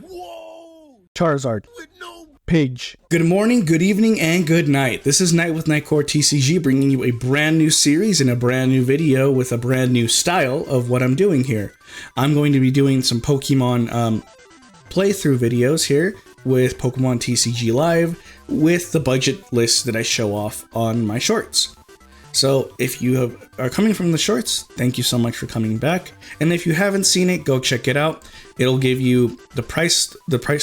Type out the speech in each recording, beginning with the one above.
Whoa! Charizard. With no Pidge. Good morning, good evening, and good night. This is Knight with KnightCoreTCG bringing you a brand new series and a brand new video with a brand new style of what I'm doing here. I'm going to be doing some Pokemon playthrough videos here with Pokemon TCG Live with the budget list that I show off on my shorts. So if you are coming from the shorts, thank you so much for coming back. And if you haven't seen it, go check it out. It'll give you the price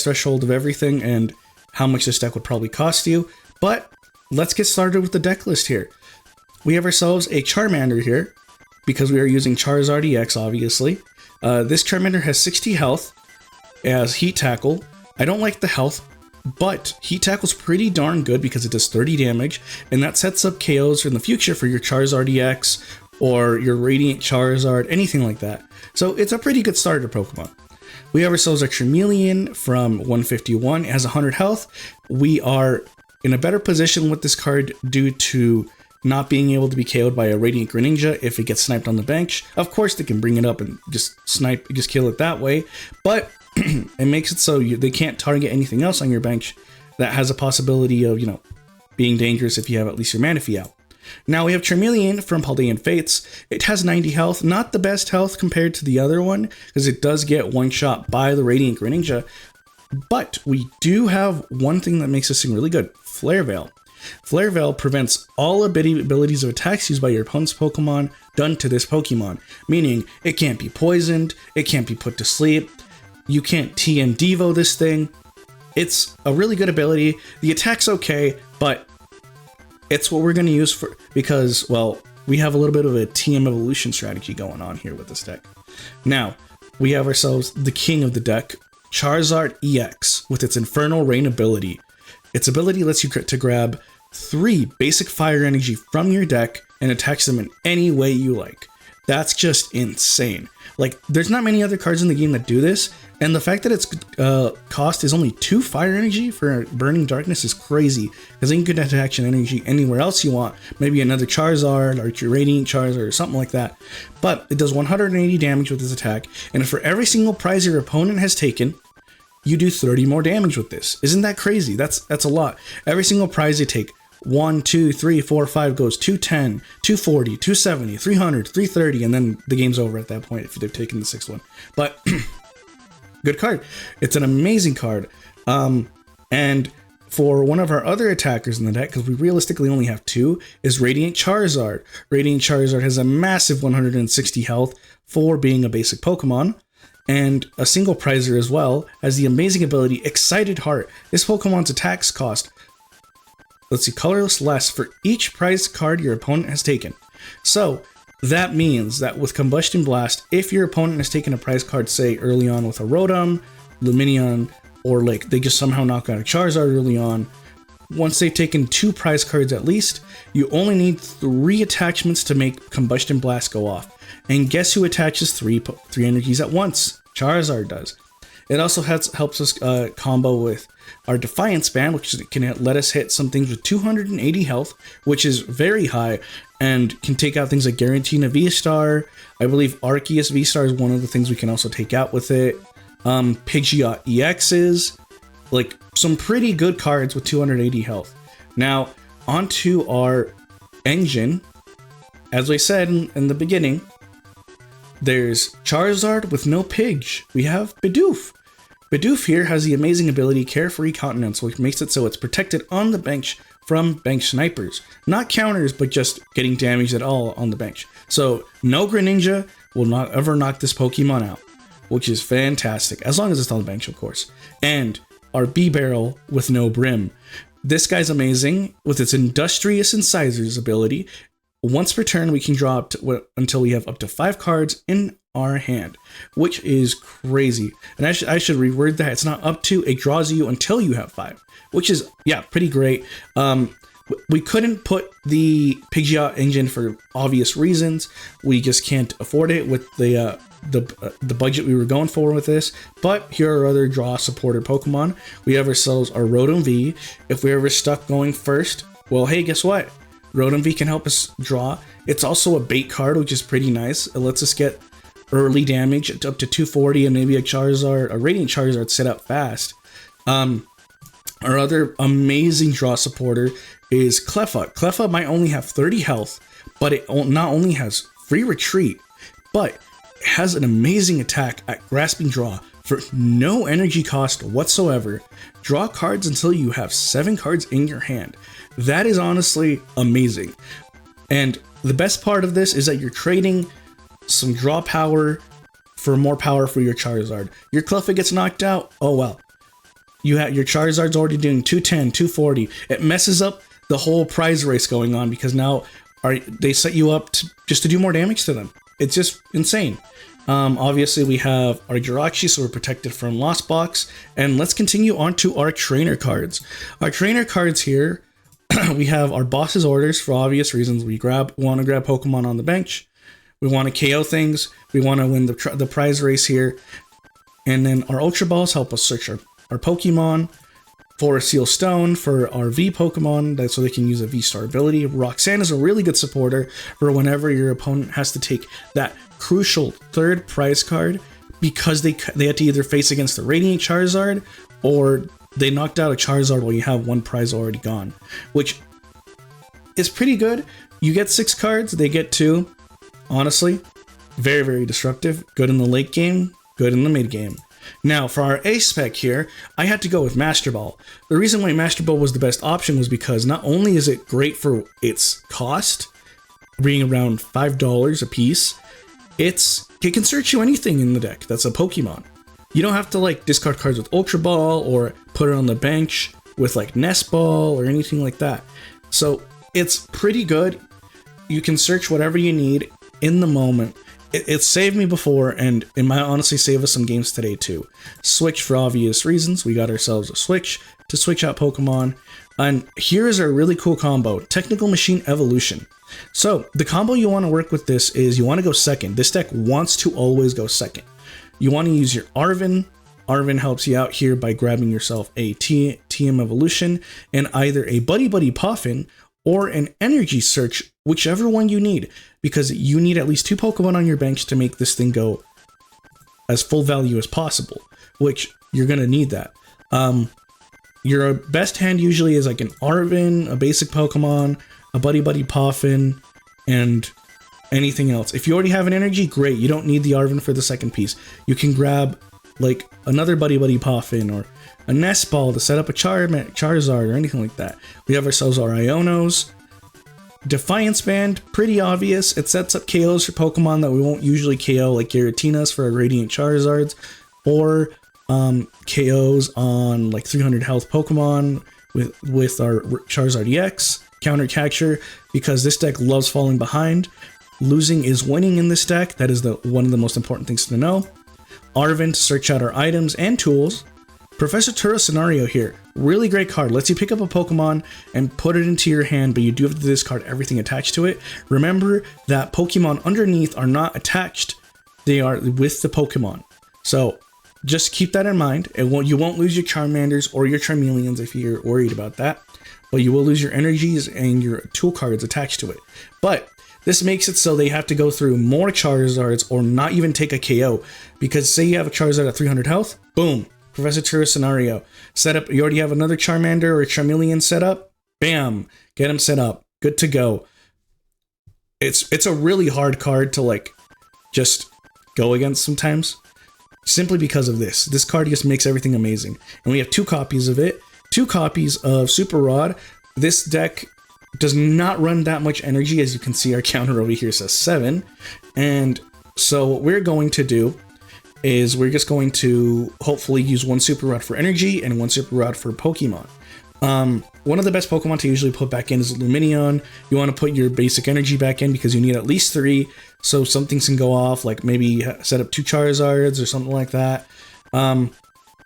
threshold of everything and how much this deck would probably cost you. But let's get started with the deck list here. We have ourselves a Charmander here because we are using Charizard EX, obviously. This Charmander has 60 health, it has Heat Tackle. I don't like the health, but Heat Tackle's pretty darn good because it does 30 damage, and that sets up KOs in the future for your Charizard EX or your Radiant Charizard, anything like that. So it's a pretty good starter Pokemon. We have ourselves a Charmeleon from 151. It has 100 health. We are in a better position with this card due to not being able to be KO'd by a Radiant Greninja if it gets sniped on the bench. Of course, they can bring it up and just kill it that way, but it makes it so they can't target anything else on your bench that has a possibility of, being dangerous if you have at least your Manaphy out. Now we have Charmeleon from Paldean Fates. It has 90 health, not the best health compared to the other one, because it does get one shot by the Radiant Greninja, but we do have one thing that makes this thing really good, Flare Veil. Flare Veil prevents all abilities of attacks used by your opponent's Pokemon done to this Pokemon, meaning it can't be poisoned, it can't be put to sleep, you can't TN Devo this thing. It's a really good ability. The attack's okay, but it's what we're going to use because, well, we have a little bit of a TM evolution strategy going on here with this deck. Now, we have ourselves the king of the deck, Charizard EX, with its Infernal Rain ability. Its ability lets you to grab 3 basic fire energy from your deck and attach them in any way you like. That's just insane. Like, there's not many other cards in the game that do this, and the fact that its cost is only 2 fire energy for Burning Darkness is crazy, because then you can attach an energy anywhere else you want, maybe another Charizard or your Radiant Charizard or something like that. But it does 180 damage with this attack, and for every single prize your opponent has taken, you do 30 more damage with this. Isn't that crazy? That's a lot. Every single prize you take, 1, 2, 3, 4, 5 goes 210, 240, 270, 300, 330, and then the game's over at that point if they've taken the 6th one. But good card. It's an amazing card. And for one of our other attackers in the deck, because we realistically only have 2, is Radiant Charizard. Radiant Charizard has a massive 160 health for being a basic Pokemon. And a single prizer as well has the amazing ability Excited Heart. This Pokemon's attacks cost, let's see, colorless less for each prize card your opponent has taken. So that means that with Combustion Blast, if your opponent has taken a prize card, say early on with a Rotom, Lumineon, or like they just somehow knock out a Charizard early on, once they've taken 2 prize cards at least, you only need 3 attachments to make Combustion Blast go off. And guess who attaches 3 energies at once? Charizard does. It also helps us combo with our Defiance Band, which can let us hit some things with 280 health, which is very high, and can take out things like Garatina V-Star. I believe Arceus V-Star is one of the things we can also take out with it. Pidgeot EXs, like some pretty good cards with 280 health. Now, onto our engine. As I said in the beginning, there's Charizard with no Pidge. We have Bidoof. Bidoof here has the amazing ability Carefree Continence, which makes it so it's protected on the bench from bench snipers. Not counters, but just getting damaged at all on the bench. So no Greninja will not ever knock this Pokemon out, which is fantastic, as long as it's on the bench, of course. And our B-Barrel with no Brim. This guy's amazing with its Industrious Incisors ability. Once per turn, we can draw up until we have up to 5 cards in our hand, which is crazy. And I should reword that. It's not up to, it draws you until you have 5, which is, yeah, pretty great. We couldn't put the Pidgeot engine for obvious reasons. We just can't afford it with the budget we were going for with this. But here are other draw supported Pokemon. We have ourselves our Rotom V. If we're ever stuck going first, well, hey, guess what? Rotom V can help us draw. It's also a bait card, which is pretty nice. It lets us get early damage up to 240 and maybe a Charizard, a Radiant Charizard set up fast. Our other amazing draw supporter is Cleffa. Cleffa might only have 30 health, but it not only has free retreat, but it has an amazing attack at grasping draw for no energy cost whatsoever. Draw cards until you have 7 cards in your hand. That is honestly amazing. And the best part of this is that you're trading some draw power for more power for your Charizard. Your Cleffa gets knocked out, oh well. You have your Charizard's already doing 210, 240. It messes up the whole prize race going on because now they set you up just to do more damage to them. It's just insane. Obviously, we have our Jirachi, so we're protected from Lost Box. And let's continue on to our trainer cards. Our trainer cards here, we have our boss's orders for obvious reasons. We want to grab Pokemon on the bench. We want to KO things. We want to win the prize race here. And then our Ultra Balls help us search our Pokemon. For Seal Stone, for our V Pokemon, that's so they can use a V-Star ability. Roxanne is a really good supporter for whenever your opponent has to take that crucial 3rd prize card because they have to either face against the Radiant Charizard or they knocked out a Charizard while you have 1 prize already gone, which is pretty good. You get 6 cards, they get 2. Honestly, very, very disruptive. Good in the late game, good in the mid game. Now, for our ace spec here, I had to go with Master Ball. The reason why Master Ball was the best option was because not only is it great for its cost, being around $5 a piece, it can search you anything in the deck that's a Pokemon. You don't have to like discard cards with Ultra Ball or put it on the bench with like Nest Ball or anything like that. So it's pretty good. You can search whatever you need in the moment. It saved me before, and it might honestly save us some games today too. Switch for obvious reasons. We got ourselves a Switch to switch out Pokemon. And here is a really cool combo, Technical Machine Evolution. So the combo you want to work with this is you want to go second. This deck wants to always go second. You want to use your Arven. Arven helps you out here by grabbing yourself a TM Evolution and either a Buddy Buddy Puffin or an Energy Search, whichever one you need, because you need at least 2 Pokemon on your bench to make this thing go as full value as possible, which you're going to need that. Your best hand usually is like an Arven, a basic Pokemon, a Buddy Buddy Puffin, and anything else. If you already have an Energy, great. You don't need the Arven for the second piece. You can grab like another Buddy Buddy Puffin or a Nest Ball to set up a Charizard or anything like that. We have ourselves our Ionos. Defiance Band, pretty obvious. It sets up KOs for Pokemon that we won't usually KO, like Giratinas for our Radiant Charizards, or KOs on like 300 health Pokemon with our Charizard EX. Counter Capture, because this deck loves falling behind. Losing is winning in this deck. That is one of the most important things to know. Arven to search out our items and tools. Professor Turo Scenario here, really great card. Lets you pick up a Pokemon and put it into your hand, but you do have to discard everything attached to it. Remember that Pokemon underneath are not attached. They are with the Pokemon. So just keep that in mind. You won't lose your Charmanders or your Charmeleons if you're worried about that, but you will lose your energies and your tool cards attached to it. But this makes it so they have to go through more Charizards or not even take a KO, because say you have a Charizard at 300 health, boom. Professor Turo Scenario. Set up, you already have another Charmander or a Charmeleon set up, bam, get him set up, good to go. It's a really hard card to like just go against sometimes, simply because of this. This card just makes everything amazing. And we have 2 copies of it, 2 copies of Super Rod. This deck does not run that much energy, as you can see our counter over here says 7. And so what we're going to do is we're just going to hopefully use 1 Super Rod for energy and 1 Super Rod for Pokemon. One of the best Pokemon to usually put back in is Lumineon. You want to put your basic energy back in because you need at least 3, so some things can go off, like maybe set up 2 Charizards or something like that.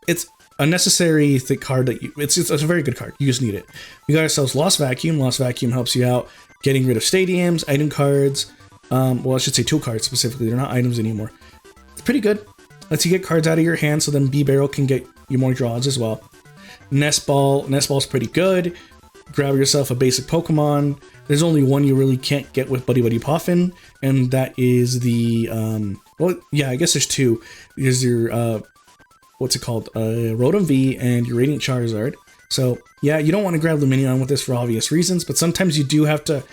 It's a necessary card that it's a very good card. You just need it. We got ourselves Lost Vacuum. Lost Vacuum helps you out getting rid of stadiums, item cards. Well, I should say tool cards specifically. They're not items anymore. It's pretty good. Lets you get cards out of your hand, so then B-Barrel can get you more draws as well. Nest Ball. Nest Ball's pretty good. Grab yourself a basic Pokemon. There's only one you really can't get with Buddy Buddy Puffin, and that is the well, yeah, I guess there's two. There's your, what's it called? Rotom V and your Radiant Charizard. So, yeah, you don't want to grab Lumineon with this for obvious reasons, but sometimes you do have to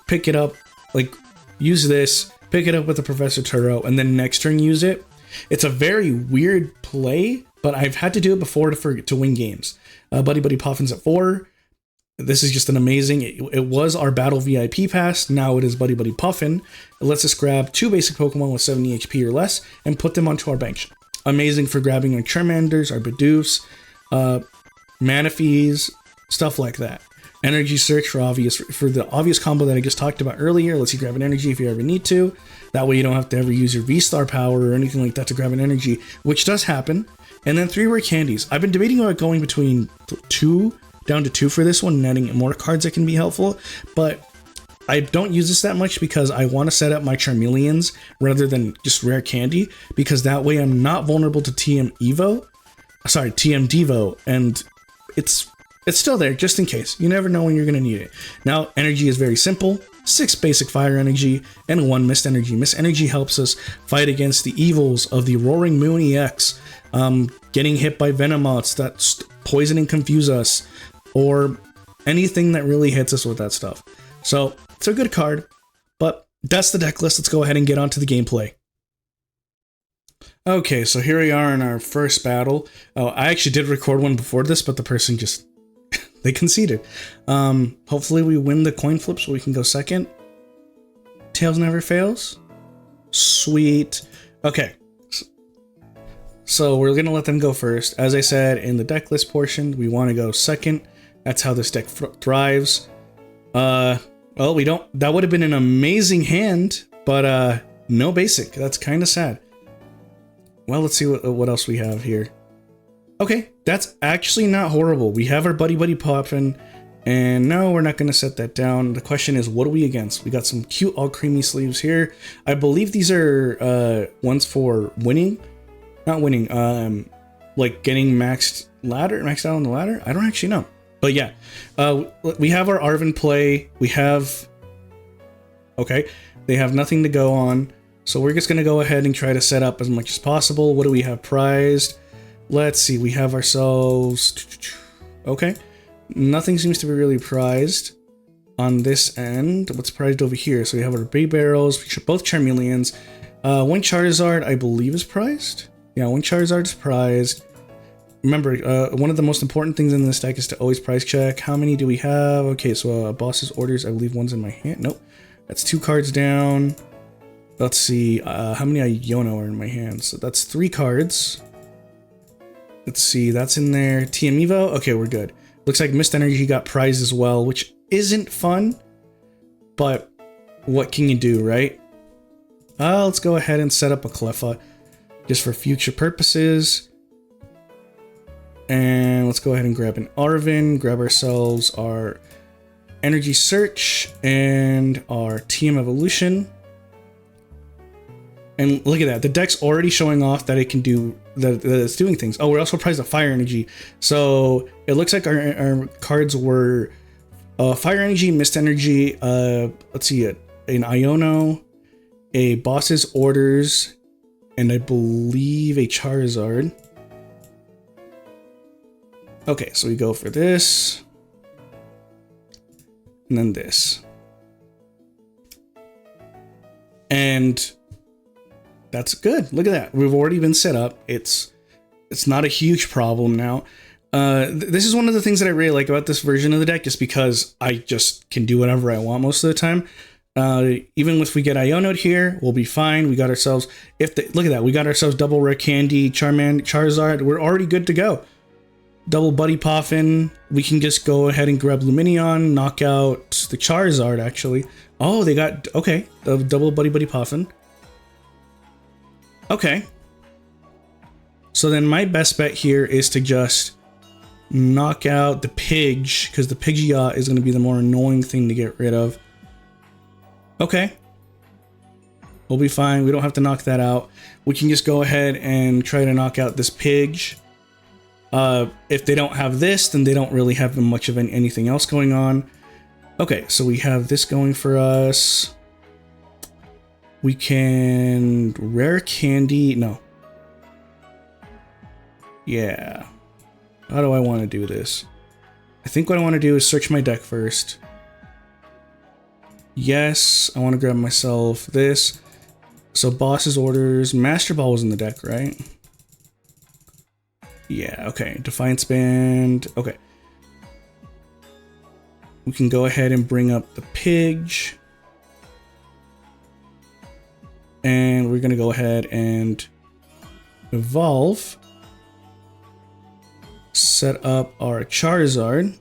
pick it up, like, use this, pick it up with the Professor Turo, and then next turn use it. It's a very weird play, but I've had to do it before to win games. Buddy Buddy Puffin's at 4. This is just an amazing, it was our Battle VIP pass, now it is Buddy Buddy Puffin. It lets us grab 2 basic Pokemon with 70 HP or less and put them onto our bench. Amazing for grabbing our Charmanders, our Bidoofs, Manaphy's, stuff like that. Energy Search for the obvious combo that I just talked about earlier. Lets you grab an energy if you ever need to. That way you don't have to ever use your V-Star power or anything like that to grab an energy, which does happen. And then 3 rare candies. I've been debating about going between 2 down to 2 for this one, and adding more cards that can be helpful, but I don't use this that much because I want to set up my Charmeleons rather than just rare candy, because that way I'm not vulnerable to TM Devo, and it's still there just in case. You never know when you're going to need it. Now, energy is very simple. 6 basic fire energy and 1 mist energy. Mist energy helps us fight against the evils of the Roaring Moon EX, getting hit by Venomoths that poison and confuse us, or anything that really hits us with that stuff. So, it's a good card, but that's the deck list. Let's go ahead and get on to the gameplay. Okay, so here we are in our first battle. Oh, I actually did record one before this, but the person just, they conceded. Hopefully we win the coin flip so we can go second. Tails never fails. Sweet. Okay. So we're going to let them go first. As I said in the deck list portion, we want to go second. That's how this deck thrives. Well, we don't, that would have been an amazing hand, but no basic. That's kind of sad. Well, let's see what else we have here. Okay, that's actually not horrible. We have our Buddy Buddy Puffin, and no, we're not going to set that down. The question is, what are we against? We got some cute all creamy sleeves here. I believe these are ones for winning. Not winning, like getting maxed out on the ladder? I don't actually know. But yeah, we have our Arven play. We have, okay, they have nothing to go on. So we're just going to go ahead and try to set up as much as possible. What do we have prized? Let's see, we have ourselves, okay, nothing seems to be really prized on this end. What's prized over here? So we have our Bay Barrels, both Charmeleons. One Charizard, I believe, is prized. Yeah, one Charizard is prized. Remember, one of the most important things in this deck is to always prize check. How many do we have? Okay, so boss's orders, I believe one's in my hand. Nope, that's 2 cards down. Let's see, how many Iono are in my hand? So that's 3 cards. Let's see, that's in there. TM Evo, okay, we're good. Looks like Mist Energy got prized as well, which isn't fun, but what can you do, right? Let's go ahead and set up a Cleffa just for future purposes. And let's go ahead and grab an Arven, grab ourselves our Energy Search and our TM Evolution. And look at that, the deck's already showing off that it can do, that it's doing things. Oh, we're also prized a Fire Energy. So it looks like our cards were Fire Energy, Mist Energy, let's see, an Iono, a Boss's Orders, and I believe a Charizard. Okay, so we go for this, and then this. And that's good. Look at that. We've already been set up. It's not a huge problem now. This is one of the things that I really like about this version of the deck, just because I just can do whatever I want most of the time. Even if we get Iono'd here, we'll be fine. We got ourselves, look at that, we got ourselves double rare candy, Charizard. We're already good to go. Double Buddy Puffin. We can just go ahead and grab Lumineon, knock out the Charizard, actually. Oh, they got, okay, the double Buddy Buddy Puffin. Okay. So then my best bet here is to just knock out the Pidge, because the Pidgeot is going to be the more annoying thing to get rid of. Okay. We'll be fine. We don't have to knock that out. We can just go ahead and try to knock out this Pidge. If they don't have this, then they don't really have much of anything else going on. Okay, so we have this going for us. We can rare candy. No. Yeah. How do I want to do this? I think what I want to do is search my deck first. Yes, I want to grab myself this. So boss's orders. Master Ball was in the deck, right? Yeah, okay. Defiance Band. Okay. We can go ahead and bring up the Pidge. And we're going to go ahead and evolve. Set up our Charizard.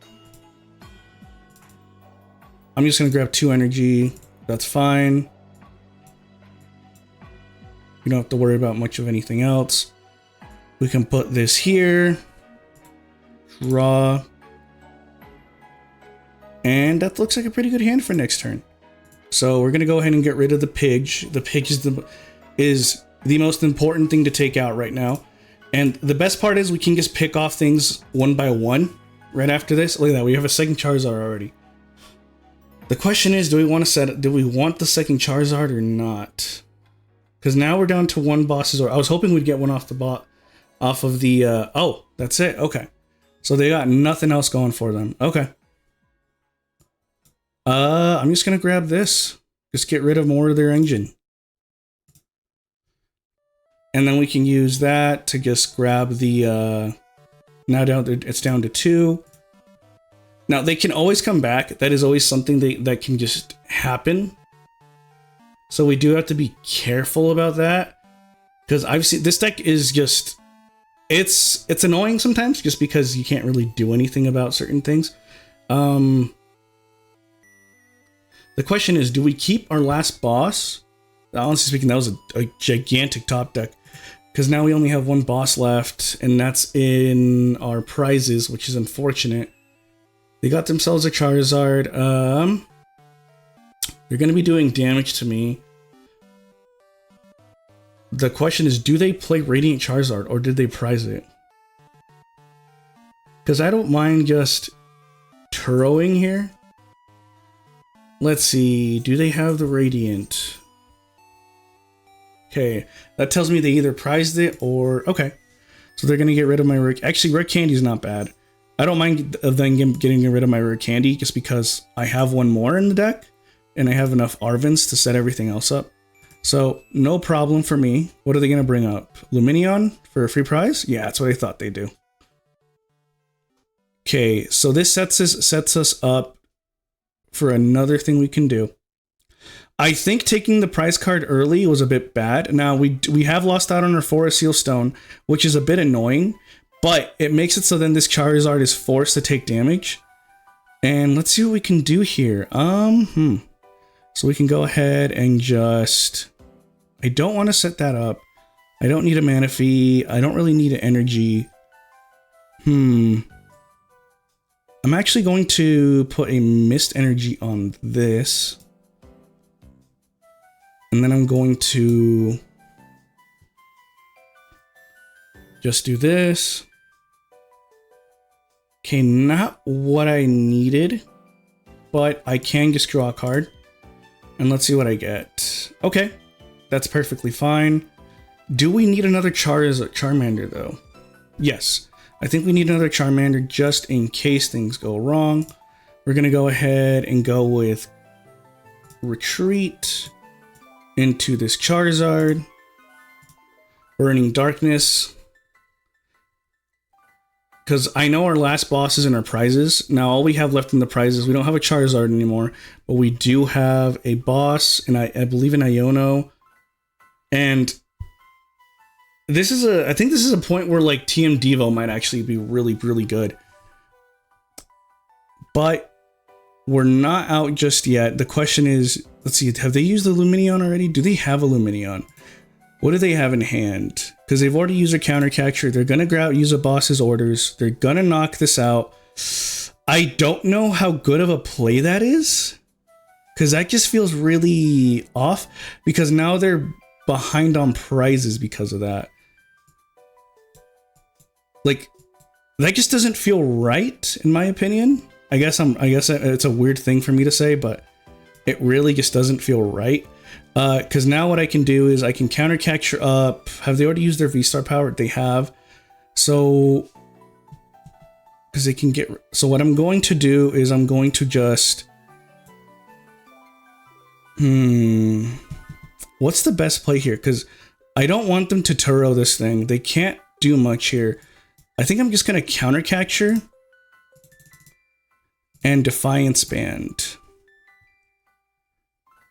I'm just going to grab 2 energy. That's fine. You don't have to worry about much of anything else. We can put this here. Draw. And that looks like a pretty good hand for next turn. So we're going to go ahead and get rid of the Pidge. The Pidge is the most important thing to take out right now. And the best part is we can just pick off things one by one right after this. Look at that. We have a second Charizard already. The question is, do we want the second Charizard or not? Because now we're down to 1 boss's order. I was hoping we'd get one off the oh, that's it. Okay. So they got nothing else going for them. Okay. I'm just going to grab this. Just get rid of more of their engine. And then we can use that to just grab the, now it's down to 2. Now they can always come back. That is always something that can just happen. So we do have to be careful about that. Because I've seen, this deck is just, it's annoying sometimes just because you can't really do anything about certain things. The question is, do we keep our last boss? Honestly speaking, that was a gigantic top deck. Because now we only have 1 boss left, and that's in our prizes, which is unfortunate. They got themselves a Charizard. They're going to be doing damage to me. The question is, do they play Radiant Charizard, or did they prize it? Because I don't mind just Turoing here. Let's see, do they have the Radiant? Okay, that tells me they either prized it or... Okay, so they're going to get rid of my rare... Actually, rare candy is not bad. I don't mind them getting rid of my rare candy just because I have 1 more in the deck and I have enough Arvins to set everything else up. So, no problem for me. What are they going to bring up? Lumineon for a free prize? Yeah, that's what I thought they'd do. Okay, so this sets us up for another thing we can do. I think taking the prize card early was a bit bad. Now, we have lost out on our Forest Seal Stone, which is a bit annoying, but it makes it so then this Charizard is forced to take damage. And let's see what we can do here. So we can go ahead and just... I don't want to set that up. I don't need a mana fee. I don't really need an energy. I'm actually going to put a Mist Energy on this. And then I'm going to just do this. Okay, not what I needed, but I can just draw a card. And let's see what I get. Okay, that's perfectly fine. Do we need another Charmander though? Yes, I think we need another Charmander just in case things go wrong. We're gonna go ahead and go with Retreat into this Charizard. Burning Darkness. Because I know our last boss is in our prizes. Now all we have left in the prizes, we don't have a Charizard anymore, but we do have a boss, and I believe an Iono. And this is I think this is a point where like TM Devo might actually be really, really good. But we're not out just yet. The question is, let's see, have they used the Lumineon already? Do they have a Lumineon? What do they have in hand? Because they've already used a counter capture. They're going to use a boss's orders. They're going to knock this out. I don't know how good of a play that is. Because that just feels really off. Because now they're behind on prizes because of that. Like, that just doesn't feel right, in my opinion. I guess it's a weird thing for me to say, but it really just doesn't feel right. Because now what I can do is I can counter capture up. Have they already used their V-Star power? They have. So, because they can get. So what I'm going to do is I'm going to just. What's the best play here? Because I don't want them to Turo this thing. They can't do much here. I think I'm just going to counter capture and Defiance Band.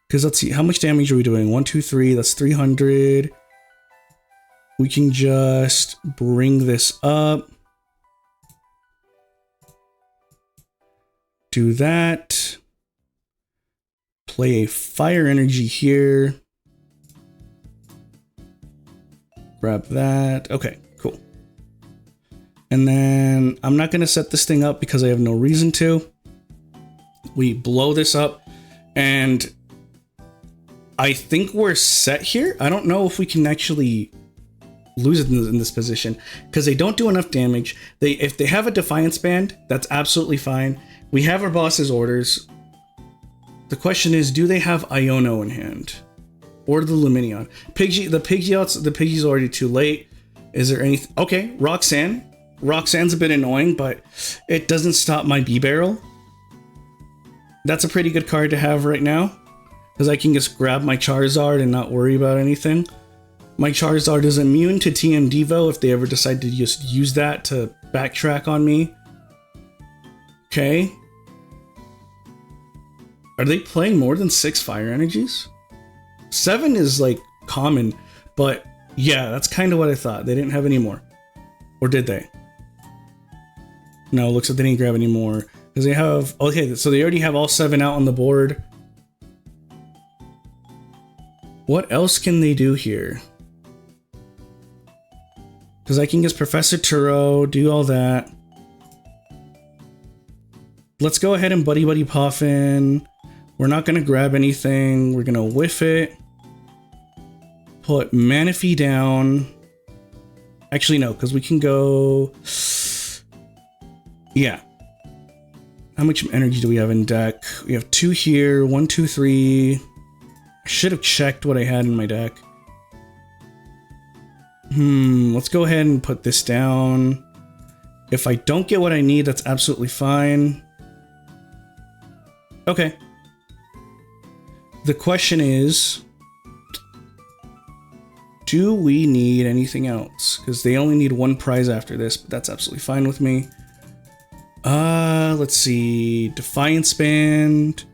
Because let's see, how much damage are we doing? 1, 2, 3, that's 300. We can just bring this up. Do that. Play a fire energy here. Grab that. Okay, cool. And then I'm not going to set this thing up because I have no reason to. We blow this up and I think we're set here. I don't know if we can actually lose it in this position because they don't do enough damage. If they have a Defiance Band, that's absolutely fine. We have our boss's orders. The question is, do they have Iono in hand? Or the Luminion? Pidge's already too late. Is there anything? Okay, Roxanne. Roxanne's a bit annoying, but it doesn't stop my B-Barrel. That's a pretty good card to have right now. Because I can just grab my Charizard and not worry about anything. My Charizard is immune to TM Devo if they ever decide to just use that to backtrack on me. Okay. Are they playing more than 6 fire energies? 7 is like common, but yeah, that's kind of what I thought. They didn't have any more. Or did they? No, it looks like they didn't grab any more. Because they have, okay, so they already have all 7 out on the board. What else can they do here? Because I can just Professor Turo, do all that. Let's go ahead and Buddy Buddy Puffin. We're not going to grab anything. We're going to whiff it. Put Manaphy down. Actually, no, because we can go... Yeah. How much energy do we have in deck? We have 2 here. 1, 2, 3... I should have checked what I had in my deck. Let's go ahead and put this down. If I don't get what I need, that's absolutely fine. Okay. The question is, do we need anything else? Because they only need 1 prize after this, but that's absolutely fine with me. Let's see. Defiance Band.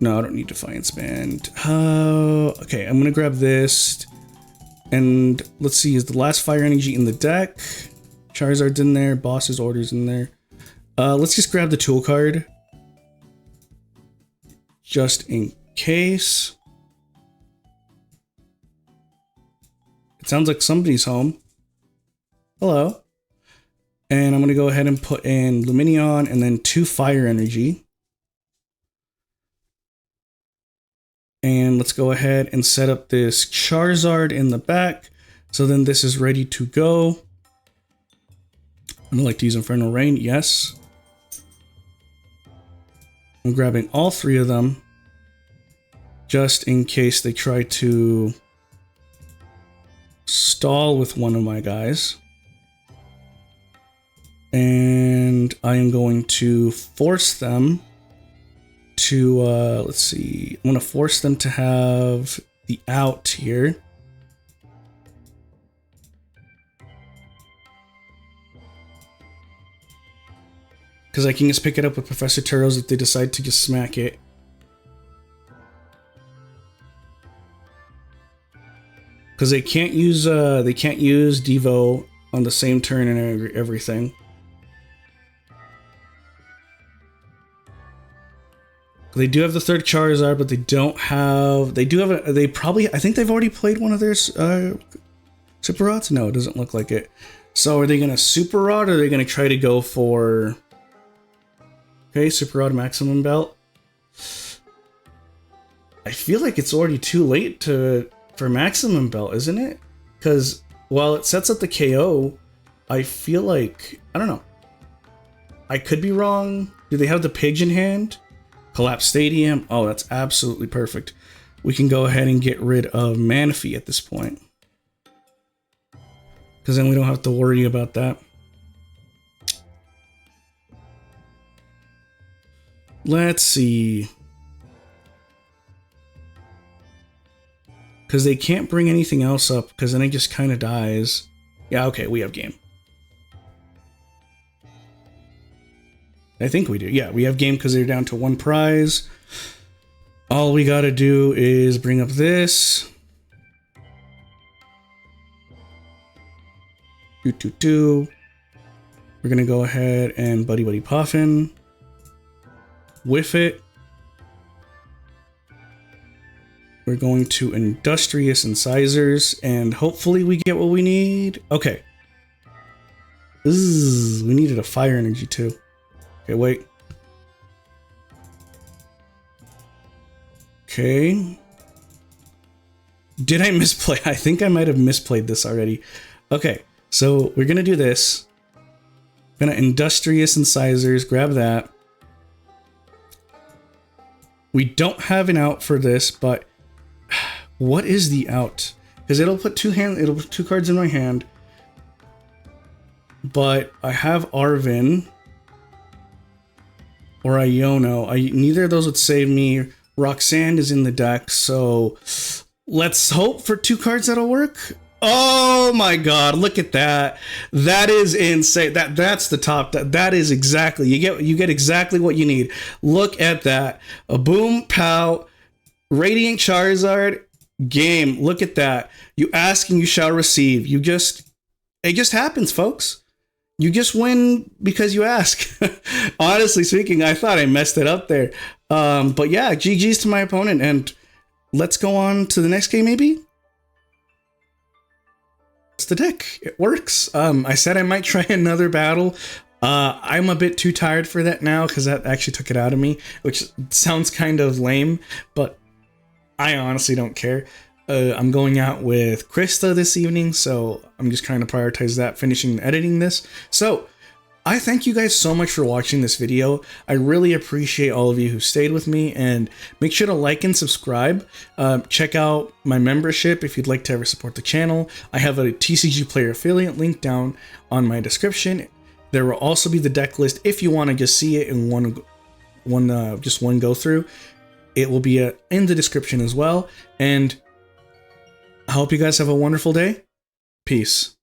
No, I don't need Defiance Band. Okay, I'm gonna grab this. And let's see, is the last fire energy in the deck? Charizard's in there, boss's orders in there. Let's just grab the tool card. Just in case. It sounds like somebody's home. Hello. And I'm gonna go ahead and put in Luminion and then 2 fire energy. And let's go ahead and set up this Charizard in the back. So then this is ready to go. I'd like to use Infernal Rain, yes. I'm grabbing all 3 of them. Just in case they try to stall with one of my guys. And I am going to force them to, let's see, I'm going to force them to have the out here. Because I can just pick it up with Professor Turos if they decide to just smack it. Because they can't use Devo on the same turn and everything. They do have the 3rd Charizard, but they don't have... They do have they probably... I think they've already played one of their Super Rods? No, it doesn't look like it. So are they going to Super Rod, or are they going to try to go for... Okay, Super Rod Maximum Belt. I feel like it's already too late for Maximum Belt, isn't it? Because while it sets up the KO, I feel like... I don't know. I could be wrong. Do they have the Pidge in hand? Collapse Stadium. Oh, that's absolutely perfect. We can go ahead and get rid of Manaphy at this point, because then we don't have to worry about that. Let's see. Because they can't bring anything else up, because then it just kind of dies. Yeah, okay, we have game. I think we do. Yeah, we have game because they're down to 1 prize. All we gotta do is bring up this. We're gonna go ahead and Buddy Buddy Puffin. Whiff it. We're going to Industrious Incisors, and hopefully we get what we need. Okay. We needed a fire energy too. Okay, wait. Okay. Did I misplay? I think I might have misplayed this already. Okay, so we're gonna do this. Gonna Industrious Incisors, grab that. We don't have an out for this, but what is the out? Because it'll put 2 cards in my hand. But I have Arvin or Iono. Neither of those would save me. Roxanne is in the deck, so let's hope for 2 cards that'll work. Oh my god, look at that. That is insane. That's the top. That is exactly. You get exactly what you need. Look at that. A boom, pow, Radiant Charizard, game. Look at that. You ask and you shall receive. It just happens, folks. You just win because you ask. Honestly speaking, I thought I messed it up there. But yeah, GG's to my opponent, and let's go on to the next game maybe? It's the deck. It works. I said I might try another battle. I'm a bit too tired for that now because that actually took it out of me, which sounds kind of lame, but I honestly don't care. I'm going out with Krista this evening, so I'm just trying to prioritize that, finishing and editing this. So I thank you guys so much for watching this video. I really appreciate all of you who stayed with me, and make sure to like and subscribe. Check out my membership if you'd like to ever support the channel. I have a TCG player affiliate link down on my description. There will also be the deck list if you want to just see it in just one go through. It will be in the description as well. And I hope you guys have a wonderful day. Peace.